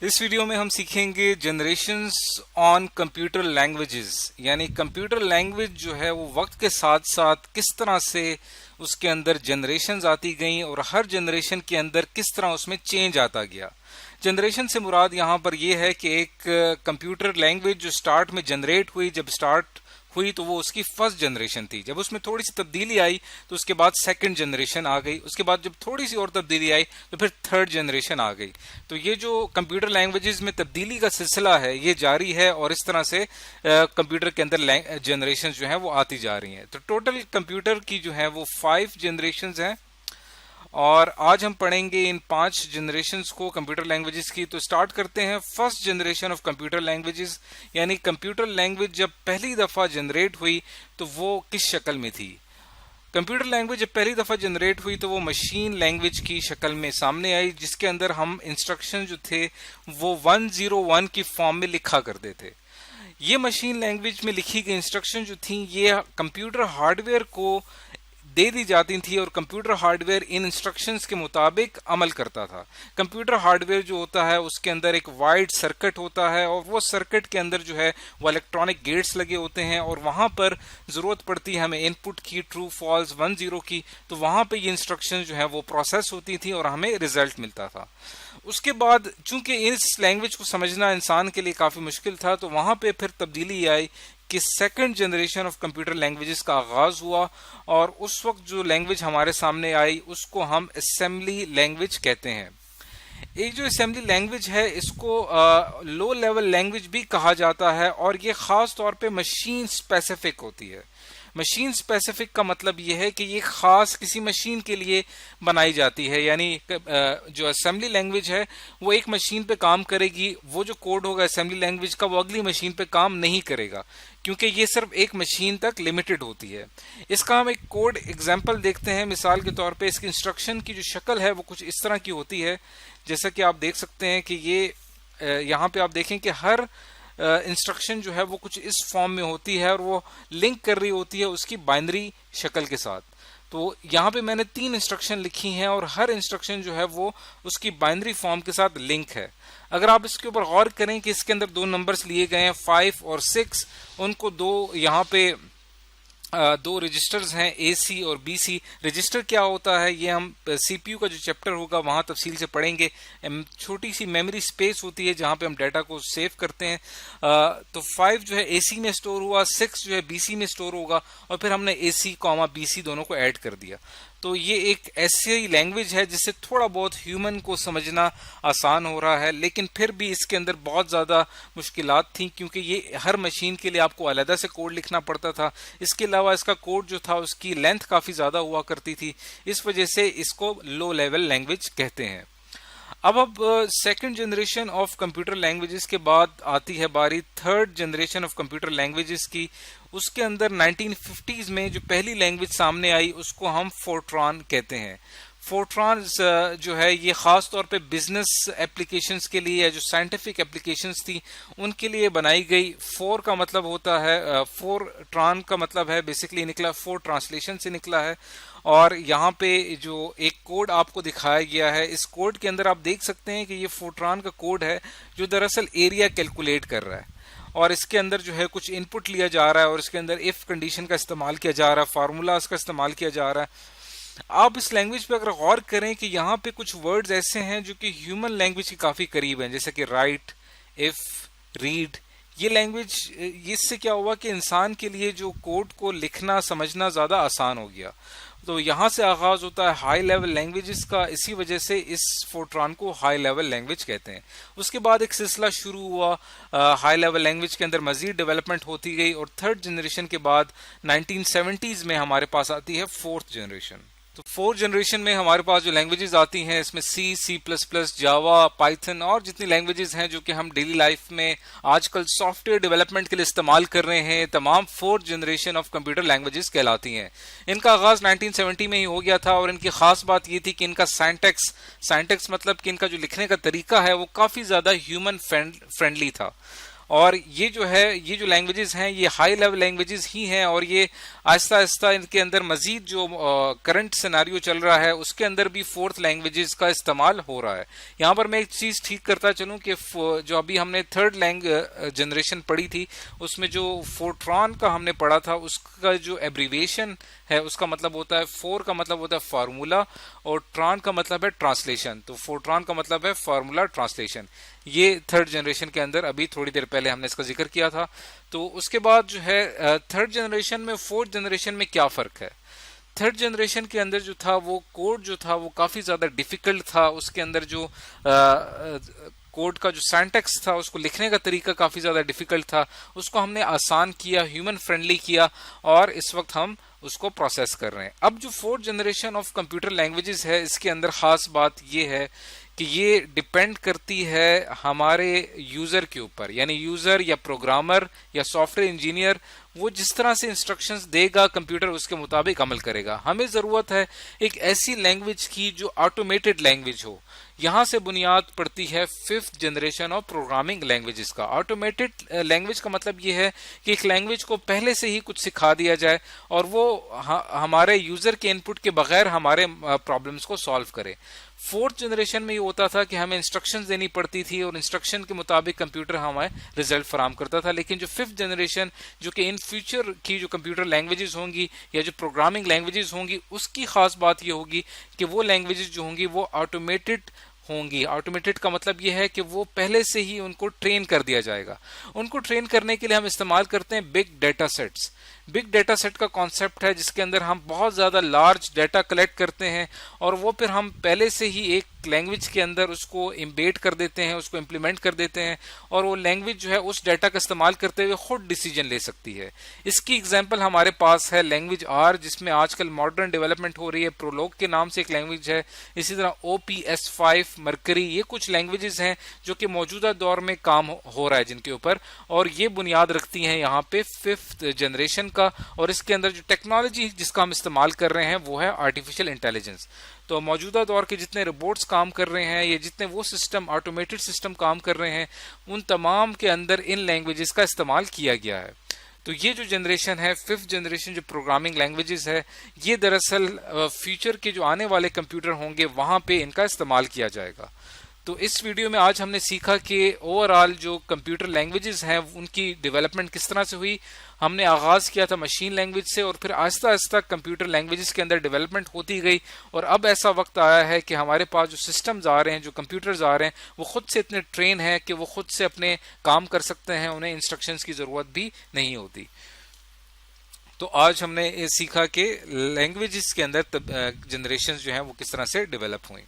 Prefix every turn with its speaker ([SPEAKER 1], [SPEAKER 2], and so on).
[SPEAKER 1] इस वीडियो में हम सीखेंगे जनरेशंस ऑन कंप्यूटर लैंग्वेजेस, यानी कंप्यूटर लैंग्वेज जो है वो वक्त के साथ साथ किस तरह से उसके अंदर जनरेशंस आती गई और हर जनरेशन के अंदर किस तरह उसमें चेंज आता गया। जनरेशन से मुराद यहाँ पर यह है कि एक कंप्यूटर लैंग्वेज जो स्टार्ट में जनरेट हुई, जब स्टार्ट हुई तो वो उसकी फर्स्ट जनरेशन थी। जब उसमें थोड़ी सी तब्दीली आई तो उसके बाद सेकंड जनरेशन आ गई। उसके बाद जब थोड़ी सी और तब्दीली आई तो फिर थर्ड जनरेशन आ गई। तो ये जो कंप्यूटर लैंग्वेजेस में तब्दीली का सिलसिला है ये जारी है और इस तरह से कंप्यूटर के अंदर जनरेशन जो है वो आती जा रही हैं। तो टोटल कंप्यूटर की जो है वो 5 जनरेशन हैं और आज हम पढ़ेंगे इन 5 जनरेशन्स को कंप्यूटर लैंग्वेजेस की। तो स्टार्ट करते हैं first generation of computer languages, यानी कंप्यूटर लैंग्वेज जब पहली दफा जनरेट हुई तो वो किस शक्ल में थी। कंप्यूटर लैंग्वेज जब पहली दफा जनरेट हुई तो वो मशीन लैंग्वेज की शक्ल में सामने आई, जिसके अंदर हम इंस्ट्रक्शन जो थे वो 101 की फॉर्म में लिखा करते थे। ये मशीन लैंग्वेज में लिखी गई इंस्ट्रक्शन जो थी ये कंप्यूटर हार्डवेयर को दे दी जाती थी और कंप्यूटर हार्डवेयर इन इंस्ट्रक्शंस के मुताबिक अमल करता था। कंप्यूटर हार्डवेयर जो होता है उसके अंदर एक वाइड सर्किट होता है और वो सर्किट के अंदर जो है वो इलेक्ट्रॉनिक गेट्स लगे होते हैं और वहां पर जरूरत पड़ती है हमें इनपुट की ट्रू फॉल्स 10 की, तो वहां पे ये इंस्ट्रक्शन जो है वो प्रोसेस होती थी और हमें रिजल्ट मिलता था। उसके बाद चूंकि इस लैंग्वेज को समझना इंसान के लिए काफी मुश्किल था तो वहां पे फिर तब्दीली आई कि second generation of computer languages का आगाज हुआ और उस वक्त जो लैंग्वेज हमारे सामने आई उसको हम असेंबली लैंग्वेज कहते हैं। एक जो असेंबली लैंग्वेज है इसको लो लेवल लैंग्वेज भी कहा जाता है और ये खास तौर पे मशीन स्पेसिफिक होती है। मशीन स्पेसिफिक का मतलब यह है कि ये खास किसी मशीन के लिए बनाई जाती है, यानी जो असेंबली लैंग्वेज है वो एक मशीन पे काम करेगी, वो जो कोड होगा असेंबली लैंग्वेज का वो अगली मशीन पे काम नहीं करेगा क्योंकि ये सिर्फ एक मशीन तक लिमिटेड होती है। इसका हम एक कोड एग्जांपल देखते हैं। मिसाल के तौर पे इसकी इंस्ट्रक्शन की जो शक्ल है वो कुछ इस तरह की होती है, जैसा कि आप देख सकते हैं कि ये यहाँ पे आप देखें कि हर इंस्ट्रक्शन जो है वो कुछ इस फॉर्म में होती है और वो लिंक कर रही होती है उसकी बाइनरी शक्ल के साथ। तो यहाँ पे मैंने 3 इंस्ट्रक्शन लिखी हैं और हर इंस्ट्रक्शन जो है वो उसकी बाइनरी फॉर्म के साथ लिंक है। अगर आप इसके ऊपर गौर करें कि इसके अंदर 2 नंबर्स लिए गए हैं 5 और 6, उनको यहाँ पे 2 रजिस्टर्स हैं AC और BC। रजिस्टर क्या होता है ये हम CPU का जो चैप्टर होगा वहां तफसील से पढ़ेंगे। छोटी सी मेमोरी स्पेस होती है जहां पे हम डाटा को सेव करते हैं। तो 5 जो है AC में स्टोर हुआ, 6 जो है BC में स्टोर होगा और फिर हमने AC, BC दोनों को ऐड कर दिया। तो ये एक ऐसी लैंग्वेज है जिससे थोड़ा बहुत ह्यूमन को समझना आसान हो रहा है, लेकिन फिर भी इसके अंदर बहुत ज़्यादा मुश्किलात थी क्योंकि ये हर मशीन के लिए आपको अलग से कोड लिखना पड़ता था। इसके अलावा इसका कोड जो था उसकी लेंथ काफ़ी ज़्यादा हुआ करती थी, इस वजह से इसको लो लेवल लैंग्वेज कहते हैं। अब second generation of computer languages के बाद आती है बारी third generation of computer languages की। उसके अंदर 1950s में जो पहली लैंग्वेज सामने आई उसको हम फोर्ट्रॉन कहते हैं। फोर्ट्रॉन जो है ये खास तौर पे बिजनेस एप्लीकेशंस के लिए या जो साइंटिफिक एप्लीकेशंस थी उनके लिए बनाई गई। फोर का मतलब होता है फोर्ट्रॉन का मतलब है बेसिकली निकला 4 ट्रांसलेशन से निकला है। और यहाँ पे जो एक कोड आपको दिखाया गया है इस कोड के अंदर आप देख सकते हैं कि ये फोर्ट्रॉन का कोड है जो दरअसल एरिया कैलकुलेट कर रहा है और इसके अंदर जो है कुछ इनपुट लिया जा रहा है और इसके अंदर इफ कंडीशन का इस्तेमाल किया जा रहा है, फार्मूलाज का इस्तेमाल किया जा रहा है। आप इस लैंग्वेज पे अगर गौर करें कि यहाँ पे कुछ वर्ड्स ऐसे हैं जो कि ह्यूमन लैंग्वेज के काफी करीब हैं, जैसे कि राइट, इफ, रीड। ये लैंग्वेज इससे क्या हुआ कि इंसान के लिए जो कोड को लिखना समझना ज्यादा आसान हो गया। तो यहाँ से आगाज होता है हाई लेवल लैंग्वेजेस का, इसी वजह से इस फोर्ट्रॉन को हाई लेवल लैंग्वेज कहते हैं। उसके बाद एक सिलसिला शुरू हुआ, हाई लेवल लैंग्वेज के अंदर मजीद डेवलपमेंट होती गई और थर्ड जनरेशन के बाद 1970s में हमारे पास आती है फोर्थ जनरेशन। तो फोर्थ जनरेशन में हमारे पास जो लैंग्वेजेस आती हैं इसमें C++, जावा, पाइथन और जितनी लैंग्वेजेस हैं जो कि हम डेली लाइफ में आजकल सॉफ्टवेयर डेवलपमेंट के लिए इस्तेमाल कर रहे हैं, तमाम fourth generation of computer languages कहलाती हैं। इनका आगाज 1970 में ही हो गया था और इनकी खास बात ये थी कि इनका साइंटेक्स मतलब कि इनका जो लिखने का तरीका है वो काफी ज्यादा ह्यूमन फ्रेंडली था और ये जो है, ये जो लैंग्वेजेस हैं ये हाई लेवल लैंग्वेजेस ही हैं, और ये आहिस्ता आहिस्ता इनके अंदर मजीद जो करंट सिनेरियो चल रहा है उसके अंदर भी फोर्थ लैंग्वेजेस का इस्तेमाल हो रहा है। यहाँ पर मैं एक चीज ठीक करता चलूं कि जो अभी हमने थर्ड जनरेशन पढ़ी थी उसमें जो फोर्ट्रॉन का हमने पढ़ा था उसका जो एब्रीविएशन है उसका मतलब होता है, फोर का मतलब होता है फार्मूला और ट्रॉन का मतलब है ट्रांसलेशन। तो फोर्ट्रॉन का मतलब है फार्मूला ट्रांसलेशन। ये थर्ड जनरेशन के अंदर अभी थोड़ी देर पहले हमने इसका जिक्र किया था। तो उसके बाद जो है थर्ड जनरेशन में फोर्थ जनरेशन में क्या फर्क है? थर्ड जनरेशन के अंदर जो था वो कोड जो था वो काफी ज्यादा डिफिकल्ट था, उसके अंदर जो कोड का जो सिंटैक्स था उसको लिखने का तरीका काफी ज्यादा डिफिकल्ट था, उसको हमने आसान किया, ह्यूमन फ्रेंडली किया, और इस वक्त हम उसको प्रोसेस कर रहे हैं। अब जो fourth generation of computer languages है इसके अंदर खास बात ये है कि ये डिपेंड करती है हमारे यूजर के ऊपर, यानी यूजर या प्रोग्रामर या सॉफ्टवेयर इंजीनियर वो जिस तरह से इंस्ट्रक्शंस देगा कंप्यूटर उसके मुताबिक अमल करेगा। हमें जरूरत है एक ऐसी लैंग्वेज की जो ऑटोमेटेड लैंग्वेज हो। यहां से बुनियाद पड़ती है fifth generation of programming languages का। ऑटोमेटेड लैंग्वेज का मतलब यह है कि एक लैंग्वेज को पहले से ही कुछ सिखा दिया जाए और वो हमारे यूजर के इनपुट के बगैर हमारे प्रॉब्लम्स को सॉल्व करे। फोर्थ जनरेशन में ये होता था कि हमें इंस्ट्रक्शंस देनी पड़ती थी और इंस्ट्रक्शन के मुताबिक कंप्यूटर हमें रिजल्ट फराम करता था। लेकिन जो फिफ्थ जनरेशन जो कि इन फ्यूचर की जो कंप्यूटर लैंग्वेजेस होंगी या जो प्रोग्रामिंग लैंग्वेजेस होंगी उसकी खास बात ये होगी कि वो लैंग्वेजेस जो होंगी वो ऑटोमेटेड होंगी। ऑटोमेटेड का मतलब यह है कि वो पहले से ही उनको ट्रेन कर दिया जाएगा। उनको ट्रेन करने के लिए हम इस्तेमाल करते हैं big data sets. Big data set का कॉन्सेप्ट है जिसके अंदर हम बहुत ज्यादा लार्ज डेटा कलेक्ट करते हैं और वो फिर हम पहले से ही एक लैंग्वेज के अंदर उसको इम्बेड कर देते हैं, उसको इम्प्लीमेंट कर देते हैं, और वो लैंग्वेज जो है उस डेटा का इस्तेमाल करते हुए खुद डिसीजन ले सकती है। इसकी एग्जांपल हमारे पास है लैंग्वेज आर, जिसमें आजकल मॉडर्न डेवलपमेंट हो रही है। प्रोलॉग के नाम से एक लैंग्वेज है, इसी तरह OPS5, मरकरी, ये कुछ लैंग्वेजेस हैं जो कि मौजूदा दौर में काम हो रहा है जिनके ऊपर, और ये बुनियाद रखती हैं यहाँ पे फिफ्थ जनरेशन का। और इसके अंदर जो टेक्नोलॉजी जिसका हम इस्तेमाल कर रहे हैं वो है आर्टिफिशियल इंटेलिजेंस। तो मौजूदा दौर के जितने रोबोट्स काम कर रहे हैं या जितने वो सिस्टम ऑटोमेटेड सिस्टम काम कर रहे हैं उन तमाम के अंदर इन लैंग्वेजेस का इस्तेमाल किया गया है। तो ये जो जनरेशन है फिफ्थ जनरेशन जो प्रोग्रामिंग लैंग्वेजेस है ये दरअसल फ्यूचर के जो आने वाले कंप्यूटर होंगे वहां पे इनका इस्तेमाल किया जाएगा। तो इस वीडियो में आज हमने सीखा कि ओवरऑल जो कंप्यूटर लैंग्वेजेस हैं उनकी डेवलपमेंट किस तरह से हुई। हमने आगाज किया था मशीन लैंग्वेज से और फिर आहिस्ता आहिस्ता कंप्यूटर लैंग्वेजेस के अंदर डेवलपमेंट होती गई, और अब ऐसा वक्त आया है कि हमारे पास जो सिस्टम्स आ रहे हैं, जो कंप्यूटर्स आ रहे हैं, वो खुद से इतने ट्रेन हैं कि वो खुद से अपने काम कर सकते हैं, उन्हें इंस्ट्रक्शंस की जरूरत भी नहीं होती। तो आज हमने ये सीखा कि लैंग्वेजेस के अंदर जनरेशन जो हैं वो किस तरह से डेवलप हुई।